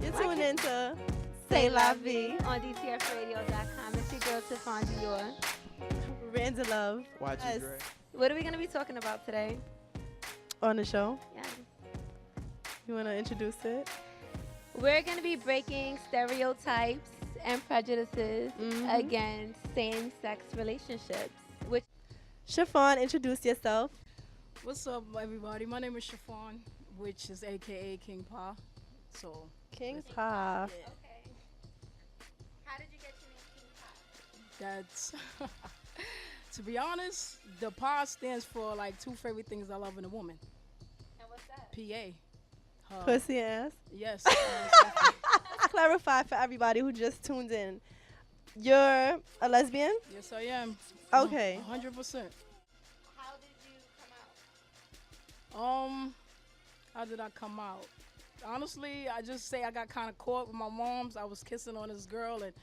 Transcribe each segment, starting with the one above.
You're tuned into Say La Vie on DTFradio.com. It's your girl, Tiffany Dior. Rands of Love. Watch Yes. you, Dre. What are we going to be talking about today? On the show. Yeah. You want to introduce it? We're going to be breaking stereotypes and prejudices against same-sex relationships. Which Chiffon, introduce yourself. What's up, everybody? My name is Chiffon, which is AKA King Pa. So King Pa. Okay. How did you get your name King Pa? that's, to be honest, the Pa stands for like two favorite things I love in a woman. And what's that? PA. Her. Pussy ass. Yes. Clarify for everybody who just tuned in. You're a lesbian? Yes, I am. Okay. 100%. How did you come out? How did I come out? Honestly, I just say I got kind of caught with my moms. I was kissing on this girl, and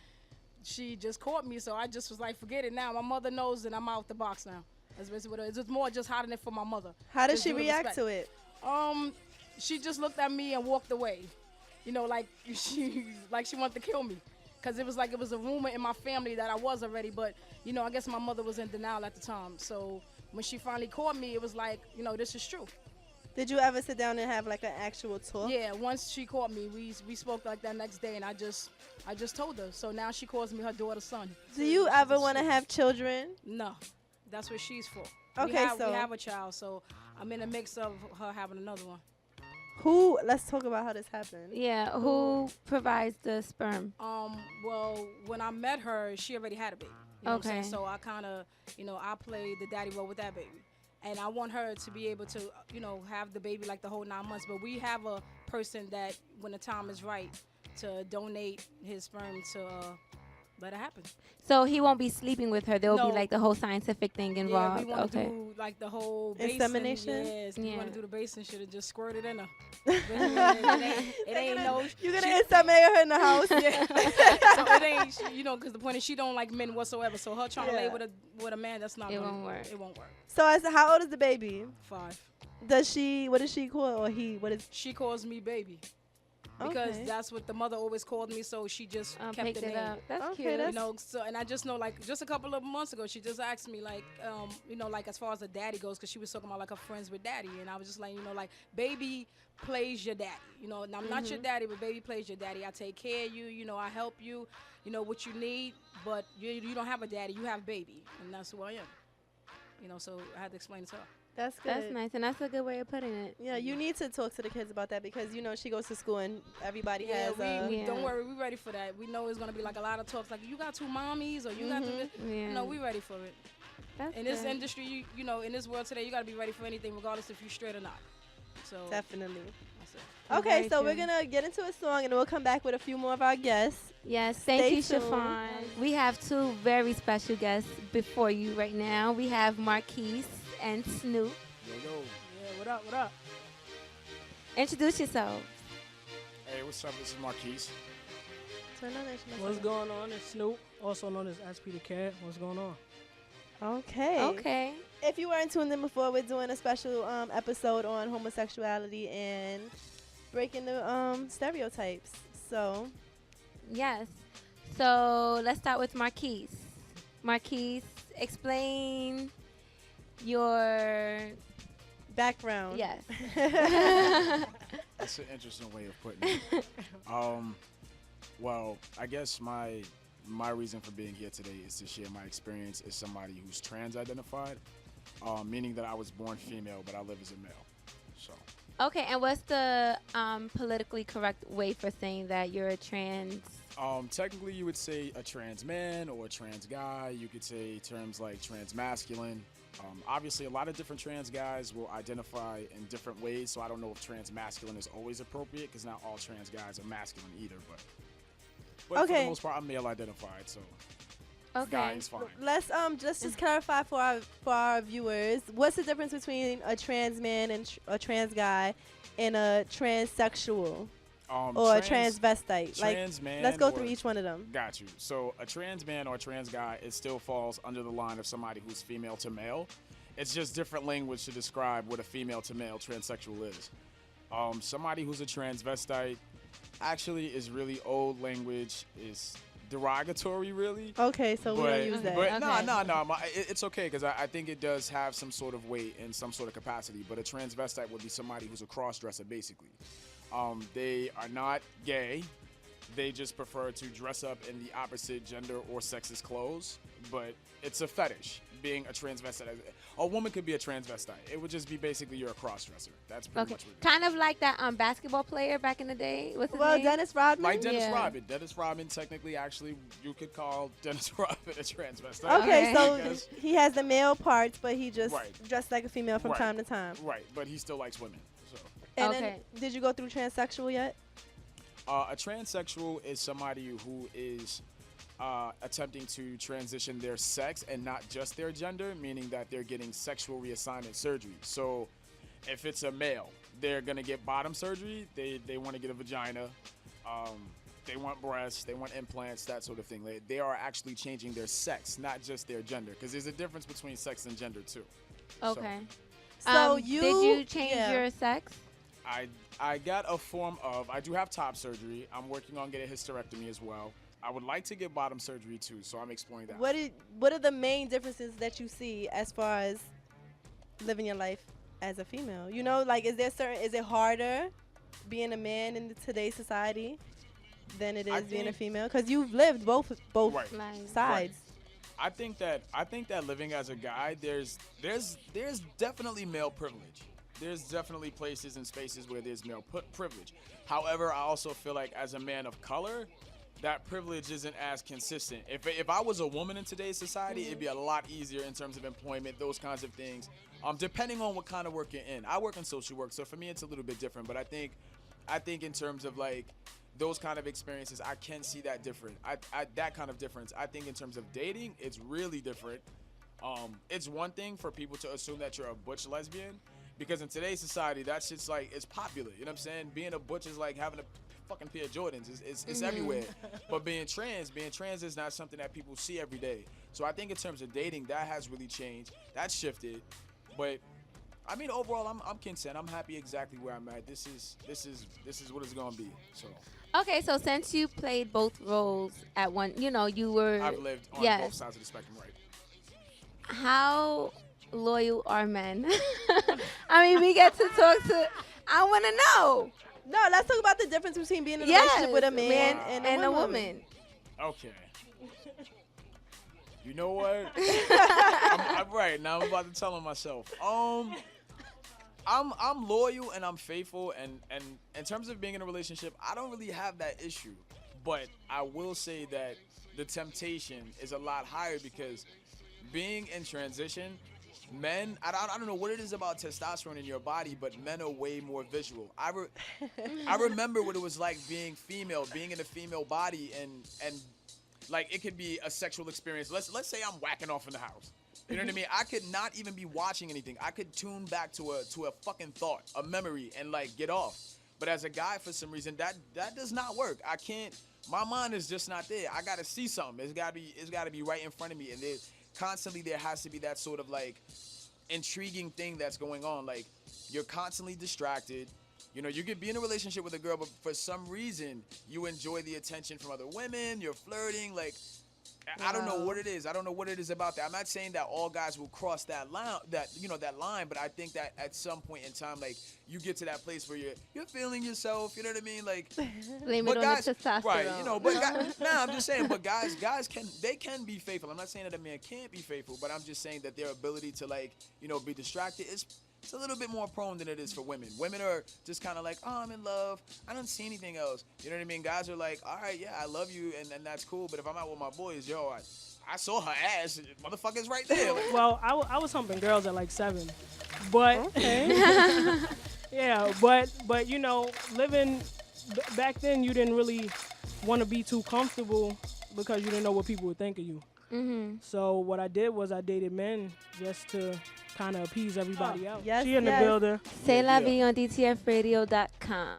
she just caught me, so I just was like, forget it now. My mother knows that I'm out the box now. That's basically what it is. It's more just hiding it for my mother. How did Just she due to react respect. to it? She just looked at me and walked away. You know, like she wanted to kill me. Because it was a rumor in my family that I was already, but, you know, I guess my mother was in denial at the time. So when she finally caught me, it was like, you know, this is true. Did you ever sit down and have like an actual talk? Yeah, once she caught me, we spoke like that next day, and I just told her. So now she calls me her daughter's son. Do you ever want to have children? No, that's what she's for. Okay, we have a child, so I'm in a mix of her having another one. Let's talk about how this happened. Yeah, who provides the sperm? Well, when I met her, she already had a baby. You know what I'm saying? So I kind of, you know, I played the daddy role with that baby. And I want her to be able to, you know, have the baby like the whole 9 months. But we have a person that, when the time is right, to donate his sperm to let it happen. So he won't be sleeping with her. There will No. be like the whole scientific thing involved. Yeah, we want to Okay. do like the whole basin. Insemination? Yes, we Yeah. want to do the basin shit and just squirt it in her. it ain't no. You're going to inseminate her in the house? Yeah. So it ain't, you know, because the point is she don't like men whatsoever. So her trying to lay with a man, that's not. It gonna, won't work. It won't work. So how old is the baby? 5. What does she call, or he, what is? She calls me baby. Because Okay. that's what the mother always called me, so she just kept Picked the it name. up. That's Okay, cute. that's- You know, so and I just know like just a couple of months ago, she just asked me like, you know, like as far as the daddy goes, because she was talking about like her friends with daddy, and I was just like, you know, like baby plays your daddy. You know, and I'm not your daddy, but baby plays your daddy. I take care of you. You know, I help you. You know what you need, but you don't have a daddy. You have baby, and that's who I am. You know, so I had to explain it to her. That's good. That's nice, and that's a good way of putting it. Yeah, you need to talk to the kids about that because, you know, she goes to school and everybody has we Yeah. don't worry, we ready for that. We know it's gonna be like a lot of talks, like you got 2 mommies or you got 2. Yeah. No, we ready for it. That's In this good. industry, you know, in this world today, you gotta be ready for anything, regardless if you're straight or not. So Definitely. that's it. Okay, Very so we're true. going to get into a song and then we'll come back with a few more of our guests. Yes, Stay thank you, tuned. Chiffon. We have 2 very special guests before you right now. We have Marquise and Snoop. Yeah, what up, what up? Introduce yourself. Hey, what's up? This is Marquise. Turn on that shit. What's going on? It's Snoop, also known as SP the Cat. What's going on? Okay. Okay. If you weren't tuned in before, we're doing a special episode on homosexuality and breaking the stereotypes. So, Yes. So let's start with Marquise. Marquise, explain your background. yes. That's an interesting way of putting it. Well, I guess my reason for being here today is to share my experience as somebody who's trans identified, meaning that I was born female, but I live as a male. So. Okay, and what's the politically correct way for saying that you're a trans? Technically, you would say a trans man or a trans guy. You could say terms like trans masculine. Obviously, a lot of different trans guys will identify in different ways, so I don't know if trans masculine is always appropriate because not all trans guys are masculine either. But for the most part, I'm male identified, so guy Okay. is fine. Let's just clarify for our viewers. What's the difference between a trans man and a trans guy and a transsexual or a transvestite? Trans man. Let's go or- through each one of them. Got you. So a trans man or a trans guy, it still falls under the line of somebody who's female to male. It's just different language to describe what a female to male transsexual is. Somebody who's a transvestite, actually is really old language. Is derogatory, really. Okay, so we don't use that. But Okay. no. It's okay because I think it does have some sort of weight and some sort of capacity. But a transvestite would be somebody who's a cross-dresser, basically. They are not gay. They just prefer to dress up in the opposite gender or sex's clothes. But it's a fetish, being a transvestite. A woman could be a transvestite. It would just be basically you're a cross-dresser. That's pretty Okay. much what it is. Kind of like that basketball player back in the day. What's his Well, name? Dennis Rodman. Like Dennis Yeah. Rodman. Dennis Rodman, technically, actually, you could call Dennis Rodman a transvestite. Okay, Okay. so Because- he has the male parts, but he just Right. dressed like a female from Right. time to time. Right, but he still likes women. So, And Okay. then, did you go through transsexual yet? a transsexual is somebody who is attempting to transition their sex and not just their gender, meaning that they're getting sexual reassignment surgery. So, if it's a male, they're gonna get bottom surgery. They want to get a vagina. They want breasts. They want implants. That sort of thing. They are actually changing their sex, not just their gender, because there's a difference between sex and gender too. Okay. So did you change yeah. your sex? I got a form of, I do have top surgery. I'm working on getting a hysterectomy as well. I would like to get bottom surgery too, so I'm exploring that. What are the main differences that you see as far as living your life as a female? You know, like is it harder being a man in today's society than it is being a female? Because you've lived both Right. Like, sides. I think that living as a guy, there's definitely male privilege. There's definitely places and spaces where there's male privilege. However, I also feel like as a man of color, that privilege isn't as consistent. If I was a woman in today's society, it'd be a lot easier in terms of employment, those kinds of things. Depending on what kind of work you're in. I work in social work, so for me it's a little bit different. But I think in terms of like those kind of experiences, I can see that different. That kind of difference. I think in terms of dating, it's really different. It's one thing for people to assume that you're a butch lesbian, because in today's society, that shit's like, it's popular. You know what I'm saying? Being a butch is like having a fucking pair of Jordans. It's everywhere. But being trans is not something that people see every day. So I think in terms of dating, that has really changed. That's shifted. But I mean, overall, I'm content. I'm happy exactly where I'm at. This is what it's gonna be. So okay, so since you played both roles at one, you were. I've lived on yes. both sides of the spectrum, right? How loyal are men? I mean, we get to talk to. I want to know. No, let's talk about the difference between being in a Yes, relationship with a man and a woman. Okay. You know what? I'm right now. I'm about to tell him myself. I'm loyal and I'm faithful, and in terms of being in a relationship, I don't really have that issue. But I will say that the temptation is a lot higher because being in transition, men, I don't know what it is about testosterone in your body, but men are way more visual. I remember what it was like being female, being in a female body, and like it could be a sexual experience. Let's say I'm whacking off in the house. You know what I mean? I could not even be watching anything. I could tune back to a fucking thought, a memory, and like get off. But as a guy, for some reason, that does not work. I can't. My mind is just not there. I gotta see something. It's gotta be right in front of me, and there has to be that sort of like intriguing thing that's going on. Like you're constantly distracted. You know, you could be in a relationship with a girl, but for some reason you enjoy the attention from other women. You're flirting. Like I don't know what it is. I don't know what it is about that. I'm not saying that all guys will cross that line, that line, but I think that at some point in time, like you get to that place where you're feeling yourself. You know what I mean? Like, Blame it on the testosterone. right? You know, but I'm just saying. But guys can be faithful. I'm not saying that a man can't be faithful, but I'm just saying that their ability to be distracted is. It's a little bit more prone than it is for women. Women are just kind of like, oh, I'm in love. I don't see anything else. You know what I mean? Guys are like, all right, yeah, I love you, and that's cool. But if I'm out with my boys, I saw her ass. Motherfucker's right there. Like, Well, I was humping girls at like 7, but yeah, but living back then, you didn't really want to be too comfortable because you didn't know what people would think of you. Mm-hmm. So what I did was I dated men just to kind of appease everybody out. Yes, She in the yes. building. Say la vie on DTFradio.com.